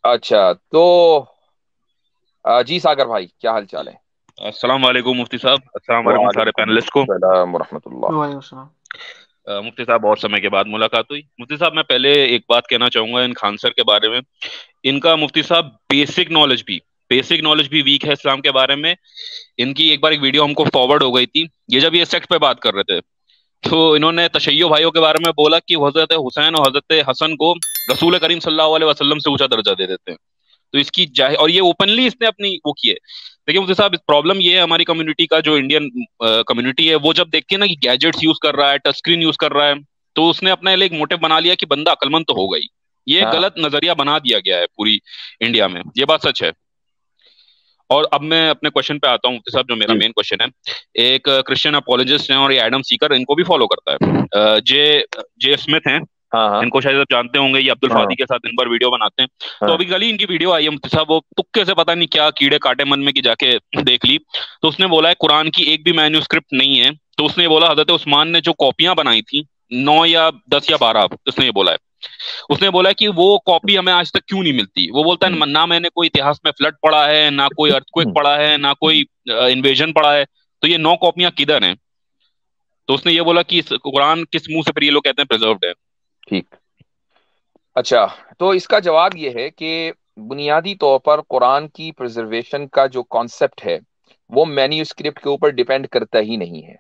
اچھا تو جی ساگر بھائی کیا حال چال ہے؟ السلام علیکم مفتی صاحب، السلام علیکم سارے وعلیکم پینلسٹ کو۔ السلام ورحمۃ اللہ۔ وعلیکم السلام۔ مفتی صاحب بہت سمے کے بعد ملاقات ہوئی۔ مفتی صاحب میں پہلے ایک بات کہنا چاہوں گا ان خان سر کے بارے میں۔ ان کا مفتی صاحب بیسک نالج بھی ویک ہے اسلام کے بارے میں۔ ان کی ایک بار ایک ویڈیو ہم کو فارورڈ ہو گئی تھی، یہ جب یہ سیکٹ پہ بات کر رہے تھے تو انہوں نے تشیع بھائیوں کے بارے میں بولا کہ حضرت حسین اور حضرت حسن کو رسول کریم صلی اللہ علیہ وسلم سے اونچا درجہ دے دیتے ہیں۔ تو اس کی اور یہ اوپنلی اس نے اپنی وہ کی ہے۔ دیکھیں مفتی صاحب، پرابلم یہ ہے ہماری کمیونٹی کا، جو انڈین کمیونٹی ہے، وہ جب دیکھتی ہے نا کہ گیجٹس یوز کر رہا ہے، ٹچ اسکرین یوز کر رہا ہے، تو اس نے اپنا ایک موٹو بنا لیا کہ بندہ عقل مند تو ہوگا ہی۔ یہ ایک ہاں غلط نظریہ بنا دیا گیا ہے پوری انڈیا میں، یہ بات سچ ہے۔ اور اب میں اپنے کوشچن پہ آتا ہوں مفتی صاحب، جو میرا جی مین کوشچن ہے۔ ایک کرسچن اپولوجسٹ ہیں اور یہ ایڈم سیکر ان کو بھی فالو کرتا ہے، جے جے اسمتھ ہیں، ہاں ہاں ان کو شاید آپ جانتے ہوں گے، یہ عبد ہاں الفادی کے ساتھ دن بھر ویڈیو بناتے ہیں۔ تو ہاں ابھی کل ہی ان کی ویڈیو آئی ہے مفتی صاحب، وہ تکے سے پتہ نہیں کیا کیڑے کاٹے من میں کی جا کے دیکھ لی، تو اس نے بولا ہے قرآن کی ایک بھی مینوسکرپٹ نہیں ہے۔ تو اس نے یہ بولا حضرت عثمان نے جو کاپیاں بنائی تھیں، 9 یا 10 یا 12، اس نے یہ بولا ہے، اس نے بولا ہے کہ وہ کاپی ہمیں آج تک کیوں نہیں ملتی۔ وہ بولتا ہے نہ میں نے کوئی اتہاس میں فلڈ پڑھا ہے، نہ کوئی ارتھ کوئک پڑھا ہے، نہ کوئی انویژن پڑھا ہے، تو یہ 9 کاپیاں کدھر ہیں؟ تو اس نے یہ بولا کہ قرآن کس منہ سے پھر یہ لوگ کہتے ہیں پریزروڈ ہے؟ ٹھیک۔ اچھا تو اس کا جواب یہ ہے کہ بنیادی طور پر قرآن کی پرزرویشن کا جو کانسیپٹ ہے وہ مینیوسکرپٹ کے اوپر ڈیپینڈ کرتا ہی نہیں ہے۔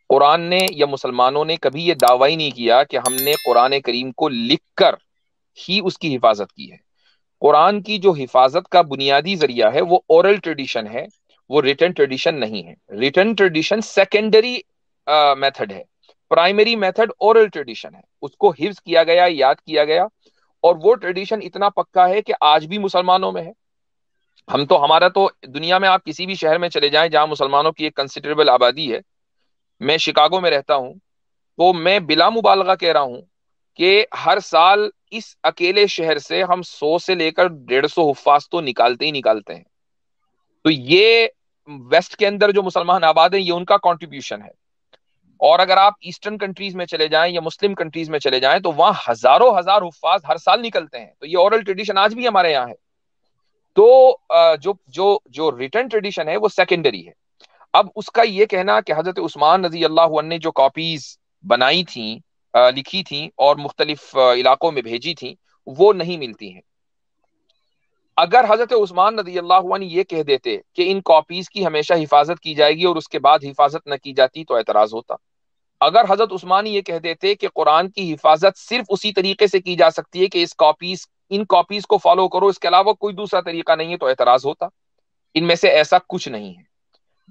قرآن نے یا مسلمانوں نے کبھی یہ دعویٰ ہی نہیں کیا کہ ہم نے قرآن کریم کو لکھ کر ہی اس کی حفاظت کی ہے۔ قرآن کی جو حفاظت کا بنیادی ذریعہ ہے وہ اورل ٹریڈیشن ہے، وہ ریٹن ٹریڈیشن نہیں ہے۔ ریٹن ٹریڈیشن سیکنڈری میتھڈ ہے، پرائمری میتھڈ اورل ٹریڈیشن ہے، اس کو حفظ کیا گیا، یاد کیا گیا، اور وہ ٹریڈیشن اتنا پکا ہے کہ آج بھی مسلمانوں میں ہے۔ ہمارا تو دنیا میں آپ کسی بھی شہر میں چلے جائیں جہاں مسلمانوں کی ایک کنسیڈریبل آبادی ہے، میں شکاگو میں رہتا ہوں، تو میں بلا مبالغہ کہہ رہا ہوں کہ ہر سال اس اکیلے شہر سے ہم 100 سے لے کر 150 حفاظ تو نکالتے ہی نکالتے ہیں۔ تو یہ ویسٹ کے اندر جو مسلمان آباد ہیں، یہ ان کا کنٹریبیوشن ہے۔ اور اگر آپ ایسٹرن کنٹریز میں چلے جائیں یا مسلم کنٹریز میں چلے جائیں تو وہاں ہزاروں ہزار حفاظ ہر سال نکلتے ہیں۔ تو یہ اورل ٹریڈیشن آج بھی ہمارے یہاں ہے۔ تو جو جو جو ریٹن ٹریڈیشن ہے وہ سیکنڈری ہے۔ اب اس کا یہ کہنا کہ حضرت عثمان رضی اللہ عنہ نے جو کاپیز بنائی تھیں، لکھی تھیں اور مختلف علاقوں میں بھیجی تھیں، وہ نہیں ملتی ہیں۔ اگر حضرت عثمان رضی اللہ عنہ یہ کہہ دیتے کہ ان کاپیز کی ہمیشہ حفاظت کی جائے گی اور اس کے بعد حفاظت نہ کی جاتی تو اعتراض ہوتا۔ اگر حضرت عثمان یہ کہہ دیتے کہ قرآن کی حفاظت صرف اسی طریقے سے کی جا سکتی ہے کہ ان کاپیز کو فالو کرو، اس کے علاوہ کوئی دوسرا طریقہ نہیں ہے، تو اعتراض ہوتا۔ ان میں سے ایسا کچھ نہیں ہے،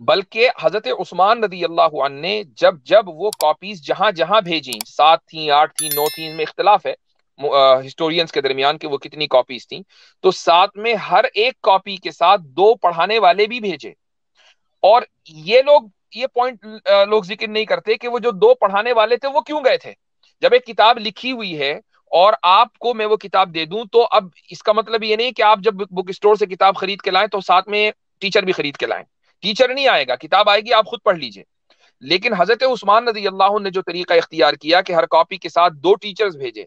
بلکہ حضرت عثمان رضی اللہ عنہ نے جب جب وہ کاپیز جہاں جہاں بھیجیں، 7 تھیں، 8 تھیں، 9 تھیں، ان میں اختلاف ہے ہسٹورینز کے درمیان کہ وہ کتنی کاپیز تھیں، تو ساتھ میں ہر ایک کاپی کے ساتھ 2 پڑھانے والے بھی بھیجے۔ اور یہ پوائنٹ لوگ ذکر نہیں کرتے کہ وہ جو 2 پڑھانے والے تھے وہ کیوں گئے تھے۔ جب ایک کتاب لکھی ہوئی ہے اور آپ کو میں وہ کتاب دے دوں، تو اب اس کا مطلب یہ نہیں کہ آپ جب بک اسٹور سے کتاب خرید کے لائیں تو ساتھ میں ٹیچر بھی خرید کے لائیں۔ ٹیچر نہیں آئے گا، کتاب آئے گی، آپ خود پڑھ لیجئے۔ لیکن حضرت عثمان رضی اللہ عنہ نے جو طریقہ اختیار کیا کہ ہر کاپی کے ساتھ 2 ٹیچرز بھیجے،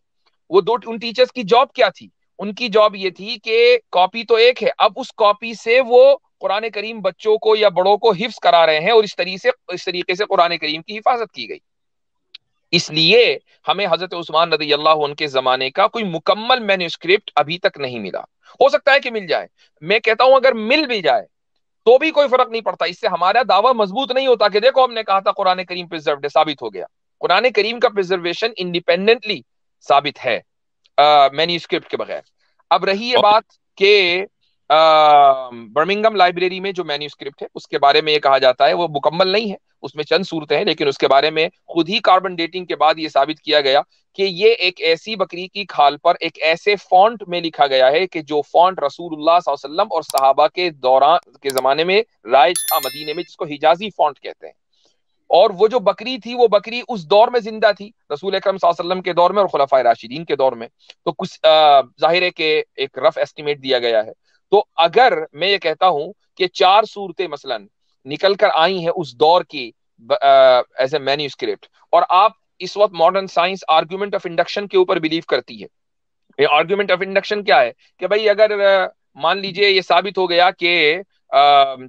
ان ٹیچرز کی جاب کیا تھی؟ ان کی جاب یہ تھی کہ کاپی تو ایک ہے، اب اس کاپی سے وہ قرآن کریم بچوں کو یا بڑوں کو حفظ کرا رہے ہیں، اور اس طریقے سے قرآن کریم کی حفاظت کی گئی۔ اس لیے ہمیں حضرت عثمان رضی اللہ عنہ کے زمانے کا کوئی مکمل مینوسکرپٹ ابھی تک نہیں ملا۔ ہو سکتا ہے کہ مل جائے، میں کہتا ہوں اگر مل بھی جائے تو بھی کوئی فرق نہیں پڑتا، اس سے ہمارا دعویٰ مضبوط نہیں ہوتا کہ دیکھو ہم نے کہا تھا قرآن کریم پرزروڈ ہے، ثابت ہو گیا۔ قرآن کریم کا پرزرویشن انڈیپینڈنٹلی ثابت ہے مینوسکرپٹ کے بغیر۔ اب رہی یہ بات کہ برمنگم لائبریری میں جو مینوسکرپٹ ہے اس کے بارے میں یہ کہا جاتا ہے وہ مکمل نہیں ہے، اس میں چند صورتیں ہیں، لیکن اس کے بارے میں خود ہی کاربن ڈیٹنگ کے بعد یہ ثابت کیا گیا کہ یہ ایک ایسی بکری کی کھال پر ایک ایسے فونٹ میں لکھا گیا ہے کہ جو فونٹ رسول اللہ صلی اللہ علیہ وسلم اور صحابہ کے دوران کے زمانے میں رائج تھا مدینے میں، جس کو حجازی فونٹ کہتے ہیں۔ اور وہ جو بکری تھی، وہ بکری اس دور میں زندہ تھی، رسول اکرم صلی اللہ علیہ وسلم کے دور میں اور خلفائے راشدین کے دور میں۔ تو کچھ ظاہر ہے کہ ایک رف ایسٹیمیٹ دیا گیا ہے۔ تو اگر میں یہ کہتا ہوں کہ 4 صورتیں مثلا نکل کر آئی ہیں اس دور کی ایز اے مینوسکرپٹ، اور آپ اس وقت modern science argument of induction کے اوپر بلیو کرتی ہے، آرگیومنٹ آف انڈکشن کیا ہے کہ بھائی اگر مان لیجئے یہ ثابت ہو گیا کہ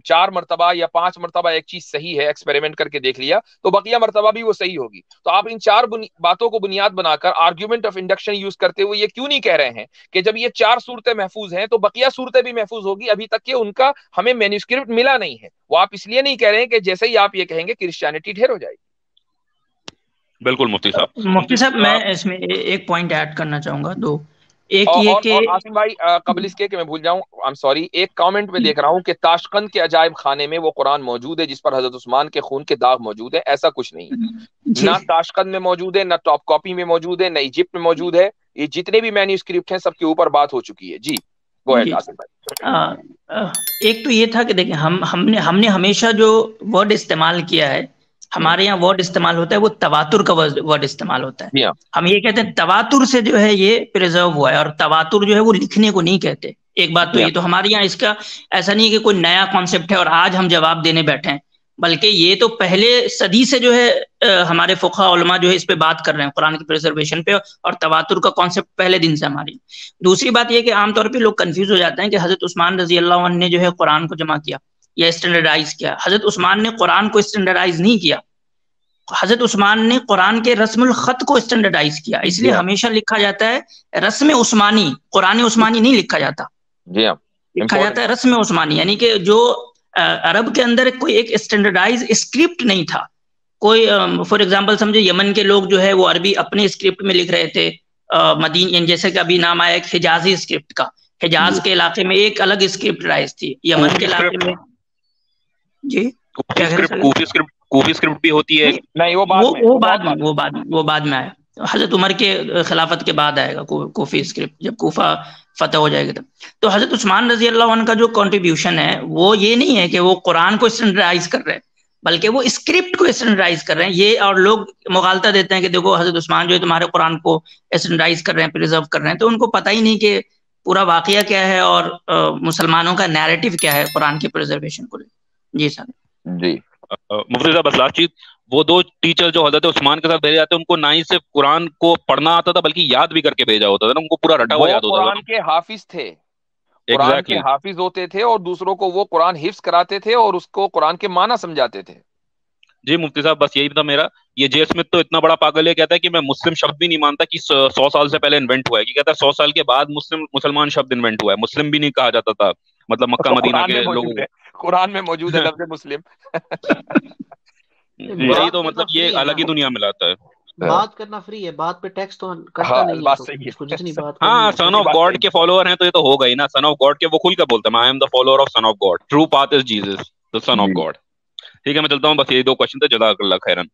4 مرتبہ یا 5 مرتبہ ایک چیز صحیح ہے، ایکسپیریمنٹ کر کے دیکھ لیا، تو بقیہ مرتبہ بھی وہ صحیح ہوگی. تو آپ ان 4 باتوں کو بنیاد بنا کر آرگیومنٹ آف انڈکشن یوز کرتے ہوئے یہ کیوں نہیں کہہ رہے ہیں کہ جب یہ 4 صورتیں محفوظ ہیں تو بقیہ صورتیں بھی محفوظ ہوگی، ابھی تک کہ ان کا ہمیں مینوسکرپٹ ملا نہیں ہے. وہ آپ اس لیے نہیں کہہ رہے ہیں کہ جیسے ہی آپ یہ کہیں گے کرسچینٹی ڈھیر ہو جائے گی. بالکل مفتی صاحب. مفتی صاحب میں اس میں ایک پوائنٹ ایڈ کرنا چاہوں گا، دو. ایک یہ کہ اور عاصم بھائی قبل اس کے کہ میں بھول جاؤں، آئی ایم سوری، ایک کامنٹ میں دیکھ رہا ہوں کہ تاشقند کے عجائب خانے میں وہ قرآن موجود ہے جس پر حضرت عثمان کے خون کے داغ موجود ہے. ایسا کچھ نہیں ہے، جی نہ تاشقند میں موجود ہے، نہ ٹاپ کاپی میں موجود ہے، نہ ایجپٹ میں موجود ہے. یہ جتنے بھی مینوسکرپٹ ہیں سب کے اوپر بات ہو چکی ہے. جی گو اہیڈ عاصم بھائی. ایک تو یہ تھا کہ دیکھیں ہم نے ہمیشہ جو ورڈ استعمال کیا ہے، ہمارے یہاں ورڈ استعمال ہوتا ہے وہ تواتر کا ورڈ استعمال ہوتا ہے. جی ہاں، ہم یہ کہتے ہیں تواتر سے جو ہے یہ پریزرو ہوا ہے، اور تواتر جو ہے وہ لکھنے کو نہیں کہتے. ایک بات تو یہ تو ہمارے یہاں اس کا ایسا نہیں کہ کوئی نیا کانسیپٹ ہے اور آج ہم جواب دینے بیٹھے ہیں، بلکہ یہ تو پہلے صدی سے جو ہے ہمارے فقہاء علماء جو ہے اس پہ بات کر رہے ہیں، قرآن کی پریزرویشن پہ، اور تواتر کا کانسیپٹ پہلے دن سے ہماری. دوسری بات یہ کہ عام طور پہ لوگ کنفیوز ہو جاتے ہیں کہ حضرت عثمان رضی اللہ عنہ نے جو ہے قرآن کو جمع کیا یا اسٹینڈرڈائز کیا. حضرت عثمان نے قرآن کو اسٹینڈرڈائز نہیں کیا، حضرت عثمان نے قرآن کے رسم الخط کو اسٹینڈرڈائز کیا. اس لیے ہمیشہ لکھا جاتا ہے رسم عثمانی، قرآن عثمانی نہیں لکھا جاتا. جی ہاں، لکھا جاتا ہے رسم عثمانی، یعنی کہ جو عرب کے اندر کوئی ایک اسٹینڈرڈائز اسکرپٹ نہیں تھا. کوئی فار ایگزامپل سمجھے یمن کے لوگ جو ہے وہ عربی اپنے اسکرپٹ میں لکھ رہے تھے، مدین جیسے کہ ابھی نام آیا ایک حجازی اسکرپٹ کا. حجاز کے علاقے میں ایک الگ اسکرپٹ رائج تھی، یمن کے علاقے میں جی کوفی اسکرپٹ بھی ہوتی ہے. نہیں وہ بعد میں آیا، حضرت عمر کے خلافت کے بعد آئے گا کوفی اسکرپٹ، جب کوفہ فتح ہو جائے گا تب. تو حضرت عثمان رضی اللہ عنہ کا جو کنٹریبیوشن ہے وہ یہ نہیں ہے کہ وہ قرآن کو اسٹینڈرڈائز کر رہے ہیں، بلکہ وہ اسکرپٹ کو اسٹینڈرڈائز کر رہے ہیں. یہ اور لوگ مغالطہ دیتے ہیں کہ دیکھو حضرت عثمان جو ہے تمہارے قرآن کو اسٹینڈرڈائز کر رہے ہیں، پریزرو کر رہے ہیں. تو ان کو پتہ ہی نہیں کہ پورا واقعہ کیا ہے اور مسلمانوں کا نیریٹو کیا ہے قرآن کی پریزرویشن کو. جی صاحب. جی مفتی صاحب بس لاسٹ چیز، وہ 2 ٹیچر جو حضرت عثمان کے ساتھ بھیجے جاتے ہیں ان کو نہ ہی صرف قرآن کو پڑھنا آتا تھا بلکہ یاد بھی کر کے بھیجا ہوتا تھا نا، ان کو پورا رٹا ہوا یاد ہوتا تھا. قرآن کے حافظ تھے، قرآن کے حافظ ہوتے تھے اور دوسروں کو وہ قرآن حفظ کراتے تھے اور اس کو قرآن کے معنی سمجھاتے تھے. جی مفتی صاحب بس یہی تھا میرا. یہ جے اسمتھ تو اتنا بڑا پاگل ہے، کہتا ہے کہ میں مسلم شبد بھی نہیں مانتا کہ 100 سال سے پہلے انوینٹ ہوا ہے. کہتا ہے 100 سال کے بعد مسلمان شبد انوینٹ ہوا ہے، مسلم بھی نہیں کہا جاتا تھا، مطلب مکہ مدینہ کے لوگوں کو. قرآن میں موجود ہے لفظ مسلم. یہی تو مطلب یہ الگ ہی دنیا میں لاتا ہے. بات کرنا فری ہے، بات پہ ٹیکس تو کرتا نہیں ہے. جتنی بات ہاں سن آف گاڈ کے فالوور ہیں تو یہ تو ہوگا ہی نا. سن آف گاڈ کے وہ کھل کے بولتے ہیں I am the follower of son of God, true path is Jesus the son of God. ٹھیک ہے میں چلتا ہوں، بس یہ 2 کوشچن تھے. جزاک اللہ خیرن.